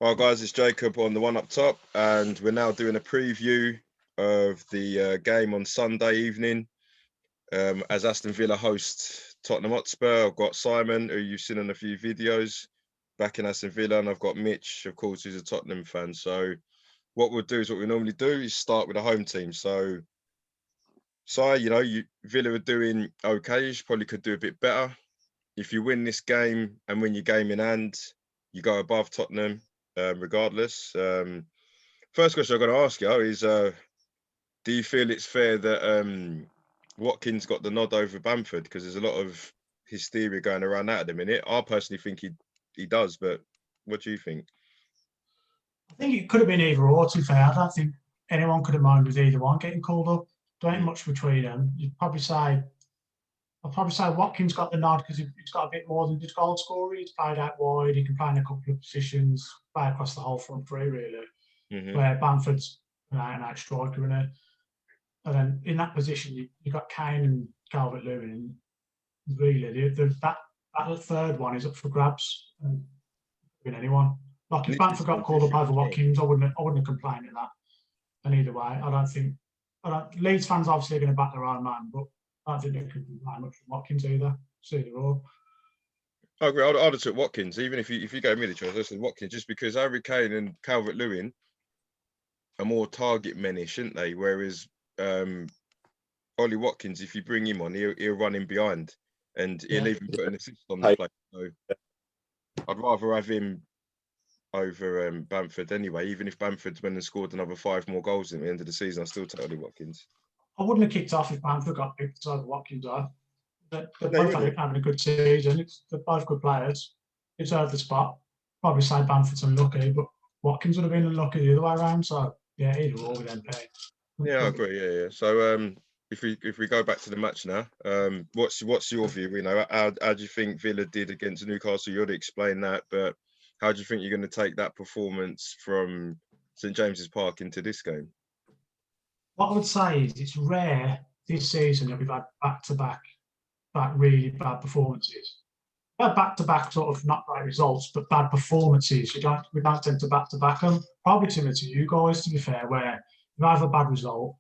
Hi guys, it's Jacob on the one up top, and we're now doing a preview of the game on Sunday evening as Aston Villa host Tottenham Hotspur. I've got Simon, who you've seen in a few videos, back in Aston Villa, and I've got Mitch, of course, who's a Tottenham fan. So what we'll do is what we normally do is start with the home team. So, Villa are doing okay. You probably could do a bit better. If you win this game and win your game in hand, you go above Tottenham, regardless. First question I'm going to ask you is, do you feel it's fair that Watkins got the nod over Bamford? Because there's a lot of hysteria going around that at the minute. I personally think he does, but what do you think? I think it could have been either or, to be fair. I don't think anyone could have minded with either one getting called up. There ain't much between them. I'd probably say Watkins got the nod because he's got a bit more than just goal scorer. He's played out wide. He can play in a couple of positions, play across the whole front three, really. Mm-hmm. Where Bamford's an out striker, and then in that position, you got Kane and Calvert-Lewin, and really, that third one is up for grabs. And anyone. Like if Bamford got called up over Watkins, I wouldn't have complained at that. And either way, Leeds fans obviously are going to back their own man, but I don't think they could complain much from Watkins either. It's either or. I agree. I'd have took Watkins, even if you go mid choice. I said Watkins just because Harry Kane and Calvert-Lewin are more target men-ish, shouldn't they? Whereas Ollie Watkins, if you bring him on, he'll run in behind, and he'll even put an assist on the play. So I'd rather have him over Bamford anyway. Even if Bamford's went and scored another 5 more goals at the end of the season, I still take Ollie Watkins. I wouldn't have kicked off if Bamford got picked over Watkins. They're both having a good season. They're both good players. It's earned the spot. Probably say Bamford's unlucky, but Watkins would have been unlucky the other way around. So yeah, either or with MP. Yeah, I agree. Yeah. So if we go back to the match now, what's your view? You know, how do you think Villa did against Newcastle? You already explained that, but how do you think you're going to take that performance from St James's Park into this game? What I would say is it's rare this season that we've had back-to-back really bad performances. We've had back-to-back sort of not great results, but bad performances. We don't tend to back-to-back them. Probably similar to you guys, to be fair, where you have a bad result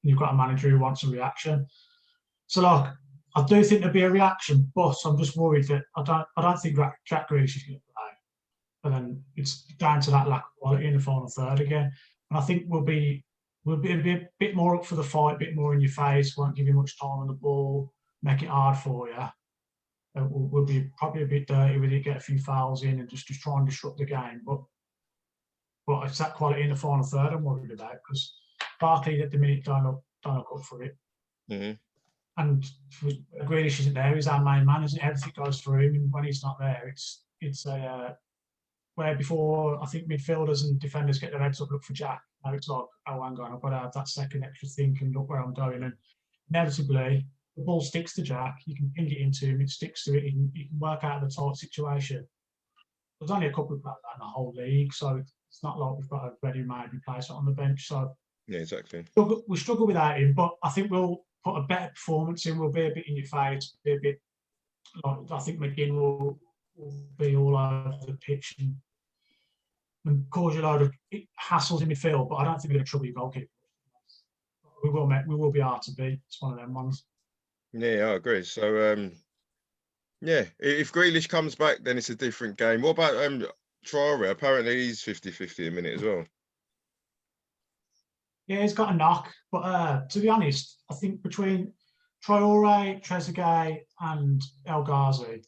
and you've got a manager who wants a reaction. So look, I do think there'll be a reaction, but I'm just worried that I don't think Jack Grealish is going to play. And then it's down to that lack of quality in the final third again. And I think we'll be a bit more up for the fight, a bit more in your face, won't give you much time on the ball, make it hard for you. We'll be probably a bit dirty with it, get a few fouls in and just try and disrupt the game. But it's that quality in the final third I'm worried about because Barkley at the minute don't look up for it. Mm-hmm. And Grealish isn't there, he's our main man, isn't it? Everything goes through him, and when he's not there, it's a where before I think midfielders and defenders get their heads up, look for Jack. Now it's like, oh, hang on, I've got to have that second extra think and look where I'm going. And inevitably, the ball sticks to Jack. You can ping it into him, it sticks to it. You can work out of the tight situation. There's only a couple of players in the whole league, so it's not like we've got a ready-made replacement on the bench. So yeah, exactly. We struggle without him, but I think we'll put a better performance in. We'll be a bit in your face, be a bit like I think McGinn will be all over the pitch and cause you a load of hassles in midfield, but I don't think we're going to trouble your goalkeeper. We will be hard to beat. It's one of them ones. Yeah, I agree. So yeah, if Grealish comes back, then it's a different game. What about Traore? Apparently he's 50-50 a minute as well. Yeah, he's got a knock, but to be honest, I think between Traore, Trezeguet, and El Ghazi,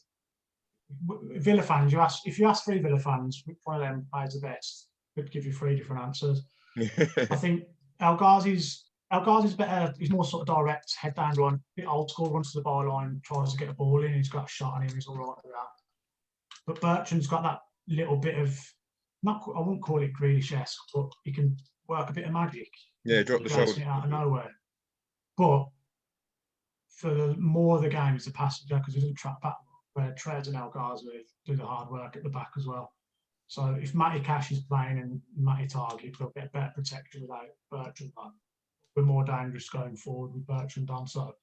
Villa fans, if you ask 3 Villa fans which one of them plays the best, they'd give you 3 different answers. I think El Ghazi's better. He's more sort of direct, head down run, a bit old school, runs to the byline, tries to get a ball in. He's got a shot on him. He's all right with that. But Bertrand's got that little bit of I wouldn't call it Grealish-esque, but he can work a bit of magic. Yeah, drop the shoulder out of nowhere. But for more of the game, it's a passenger because he doesn't track back. Where Trez and El Ghazi do the hard work at the back as well. So if Matty Cash is playing and Matty Target, they'll get better protection without Bertrand on. We're more dangerous going forward with Bertrand on. So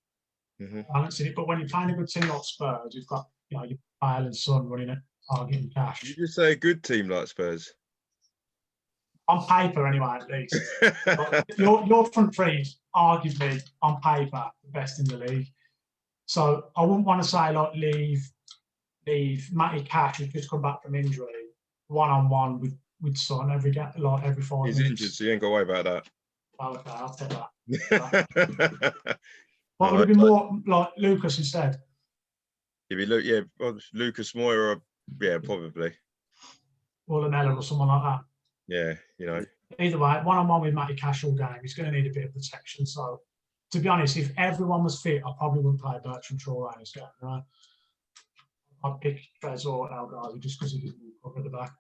balancing it. But when you're playing a good team like Spurs, you've got your Bale and Son running at Target and Cash. Did you just say a good team like Spurs? On paper, anyway, at least. Your front three is arguably, on paper, the best in the league. So I wouldn't want to say, like, leave Matty Cash, who's just come back from injury, one-on-one with Son every 5 He's minutes. injured, so you ain't got to worry about that. Oh, okay, I'll take that. What No, would it be more like Lucas instead? if you look, yeah, well, Lucas Moira, yeah, probably. Or Lamella or someone like that. Yeah, you know. Either way, one-on-one with Matty Cash all game, he's going to need a bit of protection. So, to be honest, if everyone was fit, I probably wouldn't play Bertrand Traore in this game, right? I'd pick Trez or El Ghazi just because he didn't cover at the back.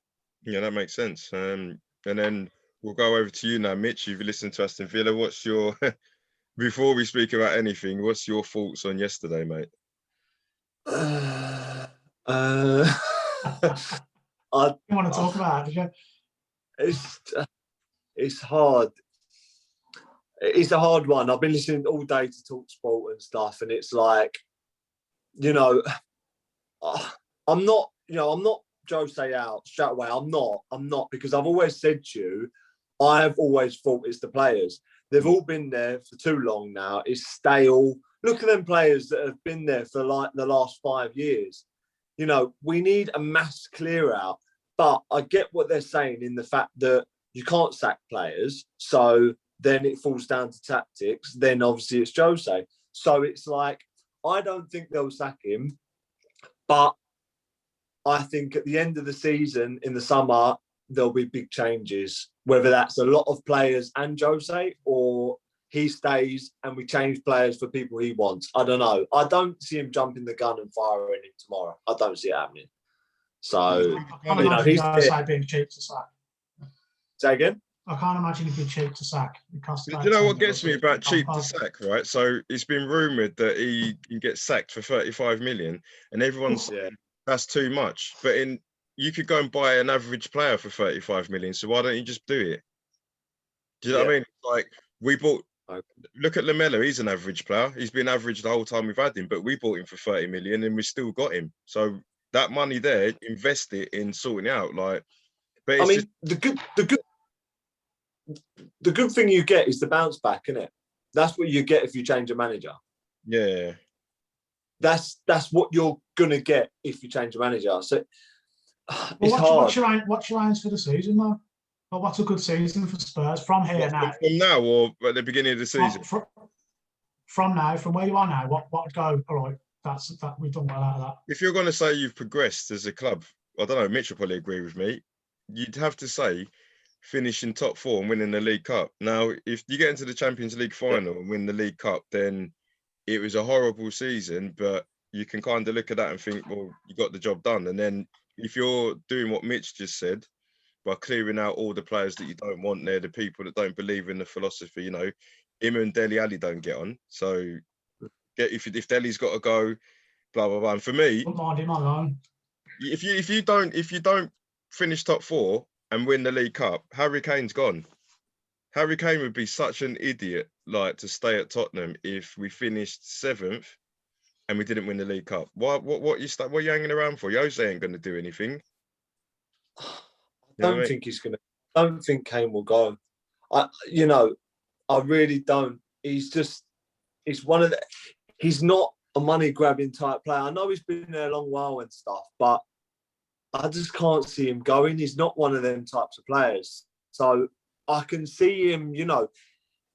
Yeah, that makes sense. And then we'll go over to you now, Mitch. You've listened to Aston Villa. What's your before we speak about anything? What's your thoughts on yesterday, mate? I didn't want to talk about it, did you? It's hard. It's a hard one. I've been listening all day to talk sport and stuff, and it's like, you know, I'm not Jose out straight away. I'm not because I've always said to you, I have always thought it's the players. They've all been there for too long now. It's stale. Look at them players that have been there for like the last 5 years. You know, we need a mass clear out. But I get what they're saying in the fact that you can't sack players. So then it falls down to tactics. Then obviously it's Jose. So it's like, I don't think they'll sack him. But I think at the end of the season, in the summer, there'll be big changes. Whether that's a lot of players and Jose, or he stays and we change players for people he wants. I don't know. I don't see him jumping the gun and firing him tomorrow. I don't see it happening. So, I can't imagine Jose being cheap to sack. Say again? I can't imagine he'd be cheap to sack. Do you know what gets me about cheap to sack, right? So it's been rumoured that he can get sacked for 35 million, and everyone's saying that's too much. But you could go and buy an average player for 35 million. So why don't you just do it? Do you know what I mean? Like, we bought. Look at Lamella. He's an average player. He's been average the whole time we've had him, but we bought him for 30 million, and we still got him. So that money there, invest it in sorting it out. Like, but it's the good thing you get is the bounce back, isn't it? That's what you get if you change a manager. Yeah. That's what you're gonna get if you change a manager. So it's hard. What's your aims for the season, though? Well, what's a good season for Spurs from here now? From now or at the beginning of the season? From now, from where you are now, what would go? All right, that we've done well out of that. If you're going to say you've progressed as a club, I don't know. Mitch will probably agree with me. You'd have to say finishing top 4 and winning the League Cup. Now, if you get into the Champions League final and win the League Cup, then it was a horrible season, but you can kind of look at that and think, well, you got the job done. And then if you're doing what Mitch just said, by clearing out all the players that you don't want there, the people that don't believe in the philosophy, you know, him and Dele Alli don't get on. So if Dele's got to go, blah, blah, blah. And for me, don't mind him alone. If you don't finish top 4 and win the League Cup, Harry Kane's gone. Harry Kane would be such an idiot, like, to stay at Tottenham if we finished 7th and we didn't win the League Cup. What are you hanging around for? Jose ain't going to do anything. I don't think Kane will go. I really don't. He's not a money grabbing type player. I know he's been there a long while and stuff, but I just can't see him going. He's not one of them types of players. So I can see him,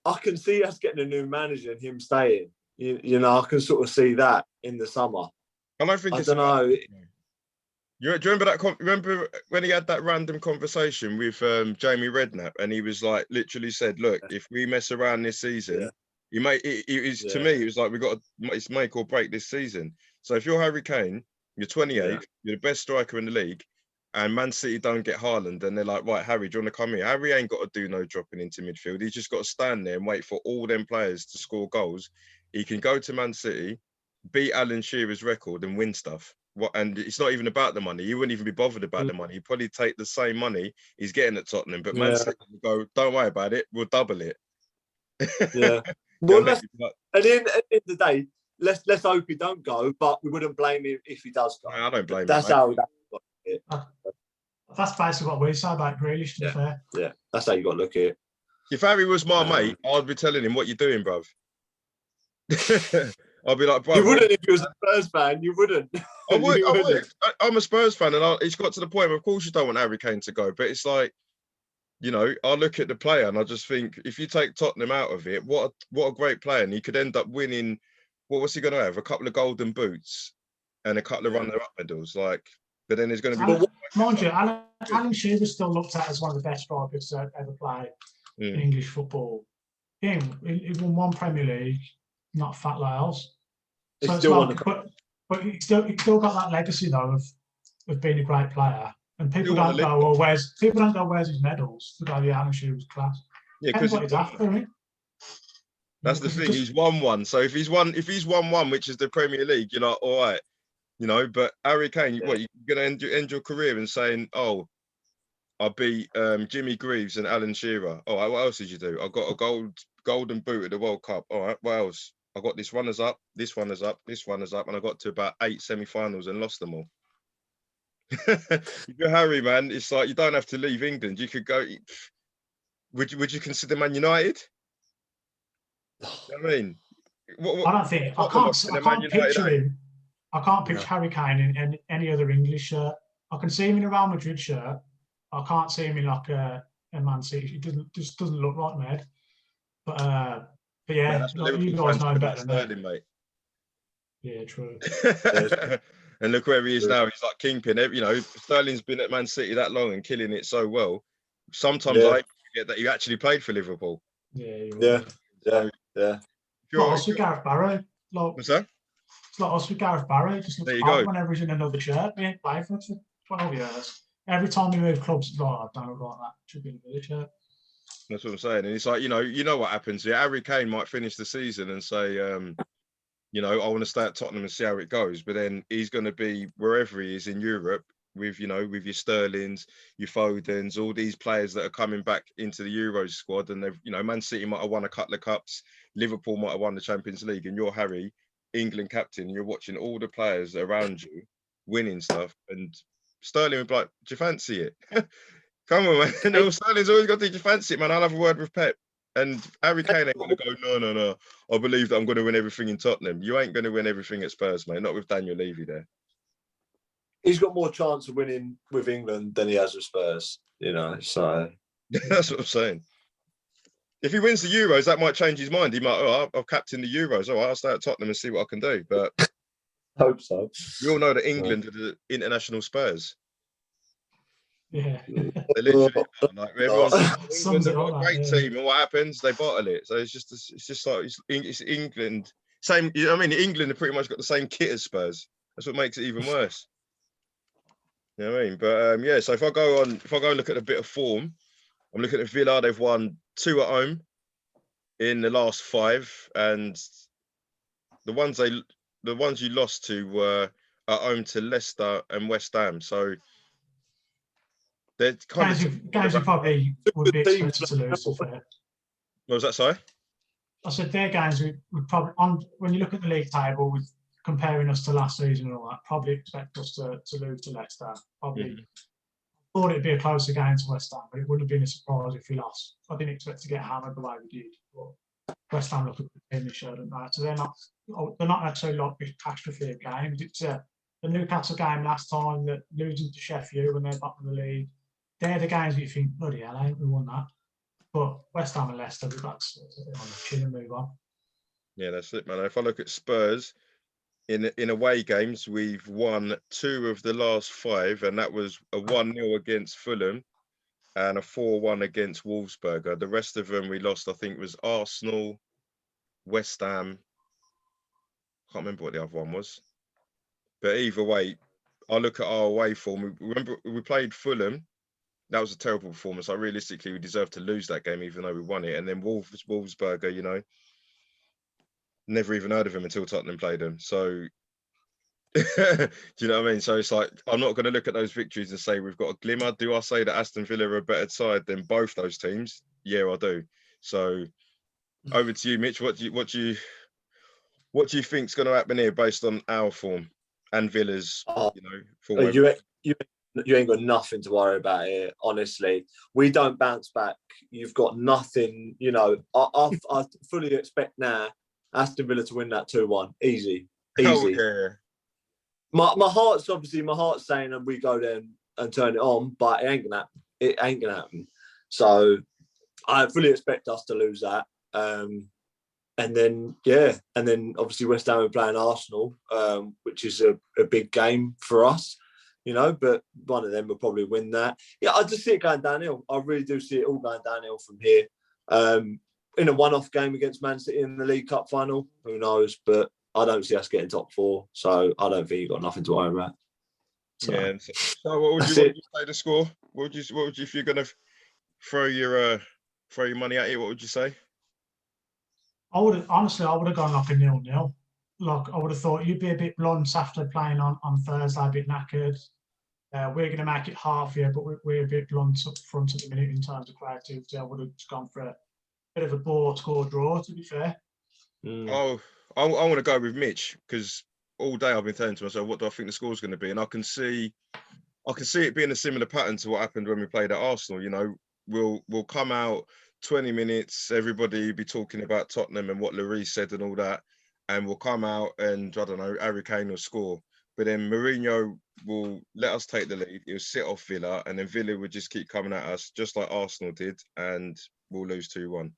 I can see us getting a new manager and him staying. I can sort of see that in the summer. I don't know. Do you remember that? Remember when he had that random conversation with Jamie Redknapp, and he was like, literally said, "Look, if we mess around this season, to me, it was like it's make or break this season." So if you're Harry Kane, you're 28, you're the best striker in the league, and Man City don't get Haaland, and they're like, "Right, Harry, do you want to come here?" Harry ain't got to do no dropping into midfield. He's just got to stand there and wait for all them players to score goals. He can go to Man City, beat Alan Shearer's record, and win stuff. And it's not even about the money. He wouldn't even be bothered about the money. He'd probably take the same money he's getting at Tottenham. But Man City would go, don't worry about it. We'll double it. Yeah. Well, at the end of the day, let's hope he don't go. But we wouldn't blame him if he does go. I don't blame him. That's how that got it. That's basically what we say about Grealish, to be fair. Yeah, that's how you got to look at it. If Harry was my mate, I'd be telling him, what you doing, bruv? I'd be like, bro. You wouldn't if you was a Spurs fan. You wouldn't. I would. You wouldn't. I'm a Spurs fan, and it's got to the point where, of course, you don't want Harry Kane to go, but it's like, you know, I look at the player and I just think, if you take Tottenham out of it, what a great player, and he could end up winning. What's he going to have? A couple of golden boots and a couple of runner-up medals, like. But then there's going to be. Mind you, Alan Shearer's still looked at as one of the best strikers to ever play in English football. Yeah, he won one Premier League, not fat like else. So it's like, but he still got that legacy though of being a great player. And people don't go, well, where's his medals? They go, yeah, Alan Shearer was class. Yeah, because what he's after, isn't it? That's the thing. He's won one. So if he's won one, which is the Premier League, you're like, all right, you know. But Harry Kane, what, you're gonna end your career and saying, oh, I beat Jimmy Greaves and Alan Shearer. All right, what else did you do? I got a golden boot at the World Cup. All right, what else? I got this runners up, this runners up, this runners up, and I got to about 8 semi-finals and lost them all. If you're Harry, man, it's like you don't have to leave England. You could go. Would you consider Man United? You know what I mean, I don't think I can't picture him. I can't picture Harry Kane in any other English shirt. I can see him in a Real Madrid shirt. I can't see him in like a Man City. It just doesn't look right, mate. But yeah, that's like, you guys know better than Sterling, mate. Yeah, true. And look where he is now. He's like kingpin. You know, Sterling's been at Man City that long and killing it so well. Sometimes I forget that he actually played for Liverpool. Yeah. Like us with Gareth Barry. What's that? It's like us with Gareth Barry. Just looks bad whenever he's in another shirt. We ain't played for 12 years. Every time we move clubs, it's like, oh, I don't look like that. Should be in a village shirt. That's what I'm saying. And it's like, you know what happens. Yeah, Harry Kane might finish the season and say, you know, I want to stay at Tottenham and see how it goes. But then he's going to be wherever he is in Europe with, you know, with your Sterlings, your Fodens, all these players that are coming back into the Euros squad. And they've, you know, Man City might have won a couple of cups. Liverpool might have won the Champions League. And you're Harry, England captain. You're watching all the players around you winning stuff. And Sterling would be like, do you fancy it? Come on, man. No, Sterling's always got to, do you fancy it, man? I'll have a word with Pep. And Harry Kane ain't going to go, no. I believe that I'm going to win everything in Tottenham. You ain't going to win everything at Spurs, mate. Not with Daniel Levy there. He's got more chance of winning with England than he has with Spurs, you know. So that's what I'm saying. If he wins the Euros, that might change his mind. He might, I've captained the Euros. All right, I'll stay at Tottenham and see what I can do. But hope so. We all know that England are the international Spurs. Yeah. They literally are. Like, everyone's England have got a great team, and what happens? They bottle it. So it's just like it's England. Same. You know what I mean? England have pretty much got the same kit as Spurs. That's what makes it even worse. You know what I mean? But yeah. So if I go and look at a bit of form, I'm looking at Villa. They've won 2 at home in the last 5, and the ones you lost to were at home to Leicester and West Ham. So they're kind of guys who probably would be expected to lose. What was that, sorry? I said they're guys who would probably, when you look at the league table, with comparing us to last season and all that, probably expect us to lose to Leicester. Probably thought it'd be a closer game to West Ham, but it wouldn't have been a surprise if we lost. I didn't expect to get hammered the way we did. But West Ham look at the team they showed, and that, so they're not actually like this catastrophe of games. It's the Newcastle game last time, that losing to Sheffield when they're back in the league. They're the games that you think, bloody hell, I ain't we won that. But West Ham and Leicester, we've got to on the chin and move on. Yeah, that's it, man. If I look at Spurs, in away games, we've won 2 of the last 5, and that was a 1-0 against Fulham and a 4-1 against Wolfsburg. The rest of them we lost, I think, was Arsenal, West Ham. Can't remember what the other one was. But either way, I look at our away form. Remember, we played Fulham. That was a terrible performance. Like, realistically, we deserved to lose that game, even though we won it. And then Wolfsburger, you know, never even heard of him until Tottenham played him. So, do you know what I mean? So it's like, I'm not going to look at those victories and say we've got a glimmer. Do I say that Aston Villa are a better side than both those teams? Yeah, I do. So, over to you, Mitch. What do you think's going to happen here based on our form and Villa's, form? you ain't got nothing to worry about here. Honestly, we don't bounce back. You've got nothing. You know, I fully expect now Aston Villa to win that 2-1. Easy. Oh yeah. My heart's saying and we go there and turn it on, but it ain't gonna happen. So I fully expect us to lose that. And then obviously West Ham are playing Arsenal, which is a big game for us, you know, but one of them will probably win that. Yeah, I just see it going downhill. I really do see it all going downhill from here. In a one-off game against Man City in the League Cup final, who knows? But I don't see us getting top 4, so I don't think you've got nothing to worry about. So, yeah. So what would you say the score? What would you if you're gonna throw your money at it? What would you say? I would have gone like a 0-0. Like I would have thought you'd be a bit blunt after playing on Thursday, a bit knackered. We're going to make it half here, but we're a bit blunt up front at the minute in terms of creativity. I would have gone for a bit of a bore score draw, to be fair. Oh, I want to go with Mitch because all day I've been saying to myself, what do I think the score's going to be? And I can see it being a similar pattern to what happened when we played at Arsenal. You know, we'll come out 20 minutes, everybody be talking about Tottenham and what Lloris said and all that, and we'll come out and, I don't know, Harry Kane will score. But then Mourinho will let us take the lead, he'll sit off Villa, and then Villa would just keep coming at us, just like Arsenal did, and we'll lose 2-1.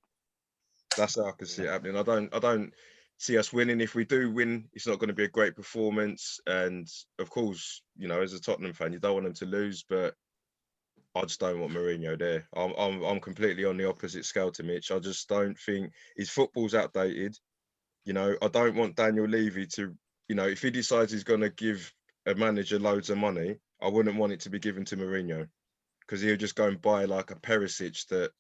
That's how I can see it happening. I don't see us winning. If we do win, it's not going to be a great performance. And of course, you know, as a Tottenham fan, you don't want them to lose, but I just don't want Mourinho there. I'm completely on the opposite scale to Mitch. I just don't think his football's outdated. You know, I don't want Daniel Levy to, you know, if he decides he's going to give a manager loads of money, I wouldn't want it to be given to Mourinho because he'll just go and buy like a Perisic that,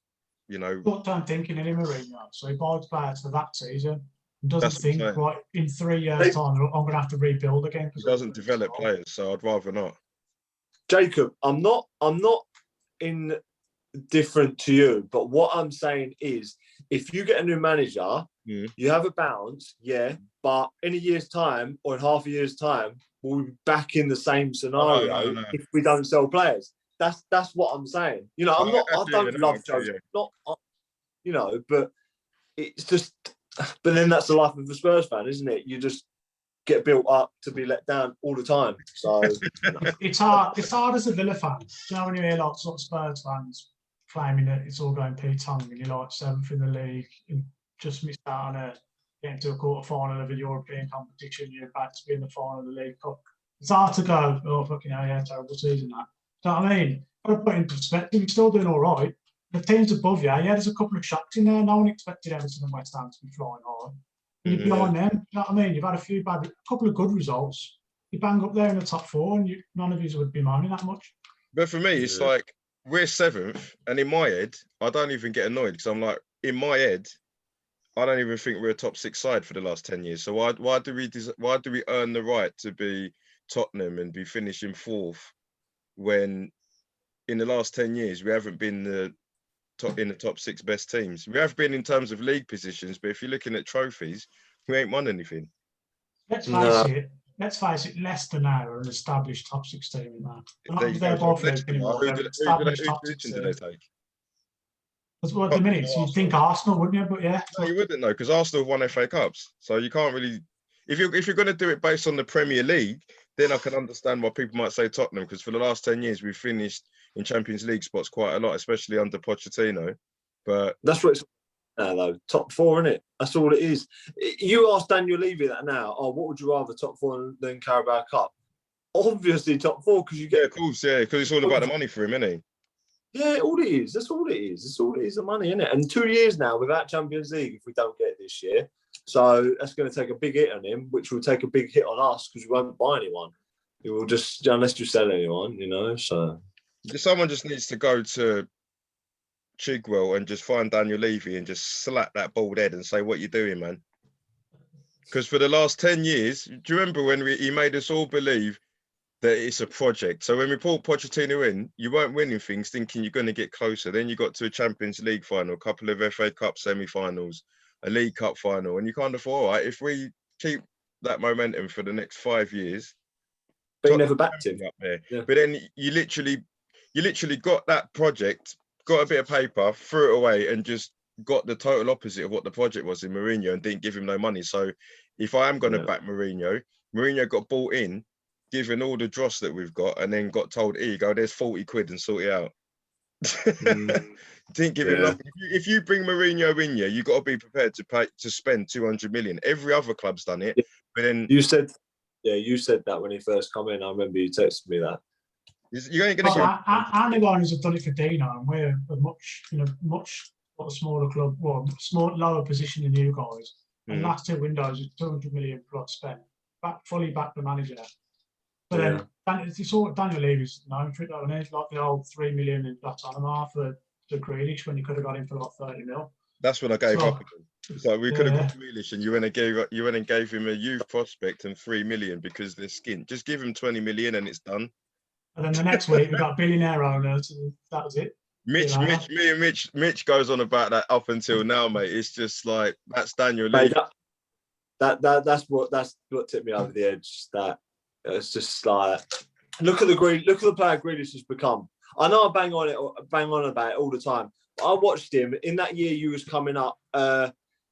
you know. But don't think in any Mourinho. So he buys players for that season. He doesn't think, right, in 3 years' time, I'm going to have to rebuild again. He doesn't develop players, so I'd rather not. Jacob, I'm not indifferent to you, but what I'm saying is, if you get a new manager, you have a bounce, but in a year's time or in half a year's time, we'll be back in the same scenario if we don't sell players. That's what I'm saying. You know, I don't love Jose, you know, but it's just. But then that's the life of a Spurs fan, isn't it? You just get built up to be let down all the time. So it's hard. It's hard as a Villa fan. You know, when you hear like sort of Spurs fans claiming that it's all going Pete Tongue and you're like 7th in the league and just missed out on getting to a quarter final of a European competition. You're about to be in the final of the League Cup. It's hard to go, oh fucking hell, yeah, terrible season that. Do you know what I mean? Got to put it in perspective. You're still doing all right. The teams above you, there's a couple of shocks in there. No one expected Everton and West Ham to be flying hard. You're behind them. You know what I mean? You've had a couple of good results. You bang up there in the top 4, and none of you would be moaning that much. But for me, it's like we're 7th, and in my head, I don't even get annoyed because I'm like, in my head, I don't even think we're a top 6 side for the last 10 years. So why do we earn the right to be Tottenham and be finishing 4th when in the last 10 years we haven't been in the top 6 best teams? We have been in terms of league positions, but if you're looking at trophies, we ain't won anything. Let's face it, Leicester now are an established top 6 team in that. They're both anymore. They're an established top 6 team. Do they take? Well, at the minute, you'd think Arsenal, wouldn't you? But yeah. No, you wouldn't know because Arsenal have won FA Cups. So you can't really, if you're going to do it based on the Premier League, then I can understand why people might say Tottenham because for the last 10 years we've finished in Champions League spots quite a lot, especially under Pochettino. But that's what it's now, though. Top 4, innit? That's all it is. You ask Daniel Levy that now. Oh, what would you rather, top 4 than Carabao Cup? Obviously, top 4 because you get. Yeah, of course, yeah, because it's all about the money for him, isn't he? Yeah, all it is. That's all it is. It's all it is, the money, isn't it? And 2 years now without Champions League if we don't get it this year. So that's going to take a big hit on him, which will take a big hit on us because we won't buy anyone. It will just, unless you sell anyone, you know. So someone just needs to go to Chigwell and just find Daniel Levy and just slap that bald head and say, "What you doing, man?" Because for the last 10 years, do you remember when he made us all believe that it's a project? So when we brought Pochettino in, you weren't winning things thinking you're going to get closer. Then you got to a Champions League final, a couple of FA Cup semi-finals, a League Cup final, and you kind of thought, all right, if we keep that momentum for the next 5 years. But he never backed him. Up there. Yeah. But then you literally got that project, got a bit of paper, threw it away, and just got the total opposite of what the project was in Mourinho, and didn't give him no money. So if I am going to back Mourinho got bought in, given all the dross that we've got, and then got told, here you go, there's 40 quid and sort it out. Didn't give him nothing. If you bring Mourinho in here, you got to be prepared to spend 200 million. Every other club's done it. But then you said that when he first come in. I remember you texted me that. You ain't going to our new owners have done it for Dino, and we're a much smaller club, lower position than you guys. And last 2 windows is 200 million plus spent. Fully back the manager. But then it's all Daniel Levy's known for it, though, and it's like the old 3 million in Tottenham for Grealish when you could have got him for like 30 mil. That's what I gave up again. So we could have got Grealish, and you went and gave him a youth prospect and 3 million because they're skint. Just give him 20 million and it's done. And then the next week we got billionaire owners, and that was it. Mitch goes on about that up until now, mate. It's just like that's Daniel Levy. That's what tipped me over the edge. That it's just like look at the player Grealish has become. I know I bang on about it all the time. But I watched him in that year you was coming up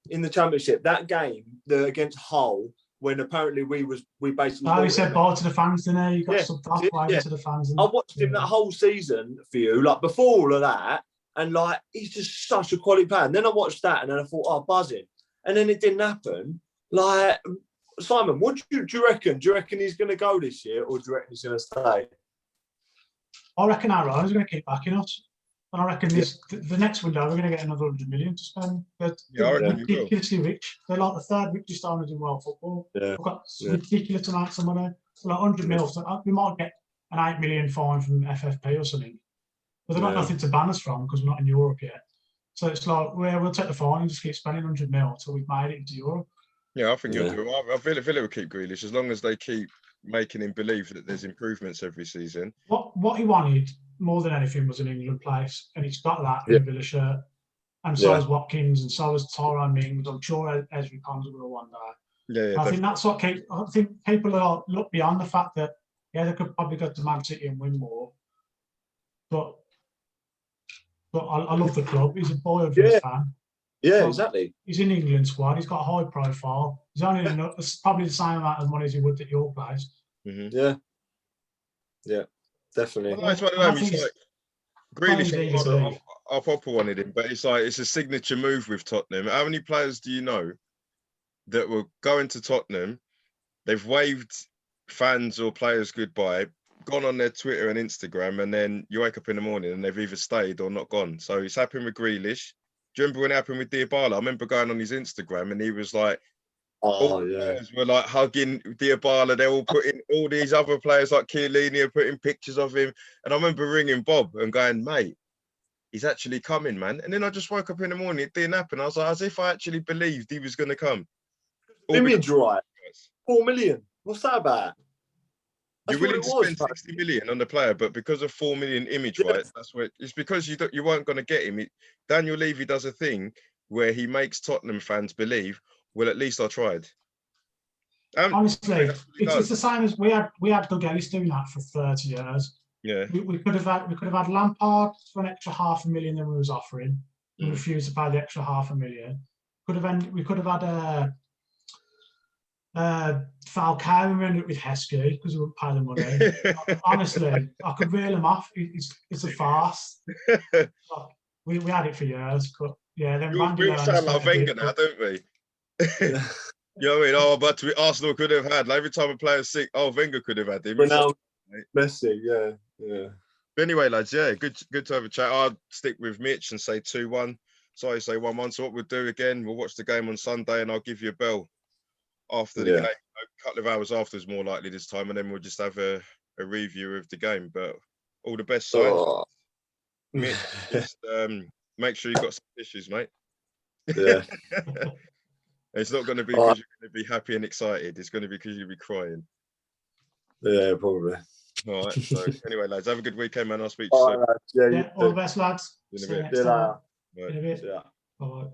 in the championship. That game against Hull, when apparently we basically. Oh, he said bye to the fans, didn't he? You got subbed off to the fans. I watched him that whole season for you, like before all of that, and like he's just such a quality player. And then I watched that, and then I thought, oh, buzzing. And then it didn't happen. Like Simon, what do you reckon? Do you reckon he's going to go this year, or do you reckon he's going to stay? I reckon our owners are going to keep backing us. And I reckon the next window we're going to get another 100 million to spend. They're ridiculously rich. They're like the third richest owners in world football. They've got ridiculous amounts of money. So like 100 mil. So we might get an 8 million fine from FFP or something. But they've got nothing to ban us from because we're not in Europe yet. So it's like, we'll take the fine and just keep spending 100 mil until we've made it into Europe. Yeah, I think you'll do it. I feel Villa will keep Grealish as long as they keep making him believe that there's improvements every season. What he wanted more than anything was an England place, and he's got that in Villa shirt. And so is Watkins, and so is Tyrone Mings. I'm sure Ezri Konsa will one day. Yeah, I think that's what I think people are look beyond the fact that they could probably go to Man City and win more, but I love the club. He's a boy of his fan. Yeah, exactly. He's in the England squad. He's got a high profile. He's only probably the same amount of money as he would at your place. Yeah, definitely. Well, it's one of them. It's like Grealish. I proper wanted him, but it's a signature move with Tottenham. How many players do you know that were going to Tottenham? They've waved fans or players goodbye, gone on their Twitter and Instagram, and then you wake up in the morning and they've either stayed or not gone. So it's happened with Grealish. Do you remember when it happened with Dybala? I remember going on his Instagram and he was like, players were like hugging Dybala. They were putting all these other players like Chiellini are putting pictures of him. And I remember ringing Bob and going, mate, he's actually coming, man. And then I just woke up in the morning, it didn't happen. I was like, as if I actually believed he was going to come. Image right. 4 million. What's that about? You're willing to spend 60 million on the player, but because of 4 million image rights, that's where it's because you weren't going to get him. Daniel Levy does a thing where he makes Tottenham fans believe, well, at least I tried. Honestly, it's the same as we had Doug Ellis doing that for 30 years. Yeah, we could have had Lampard for an extra $500,000 than we was offering. We refused to pay the extra $500,000. We could have had Falcao, and we ended up with Heskey because we wouldn't pay the money. Honestly, I could reel him off. It's a farce. We had it for years, but yeah. Then we all sound like Wenger now, don't we? You know what I mean? Oh, but Arsenal could have had. Like, every time a player's sick, Wenger could have had him. But now, Messi, yeah. But anyway, lads, good to have a chat. I'll stick with Mitch and say 2-1. So I say 1-1. So what we'll do again, we'll watch the game on Sunday and I'll give you a bell after the game. A couple of hours after is more likely this time, and then we'll just have a review of the game. But all the best, signs. Mitch, just make sure you've got some tissues, mate. Yeah. It's not going to be because you're going to be happy and excited. It's going to be because you'll be crying. Yeah, probably. All right. So anyway, lads, have a good weekend, man. I'll speak to you soon. All the best, lads. In a bit. See you later. Right. In a bit. Bye.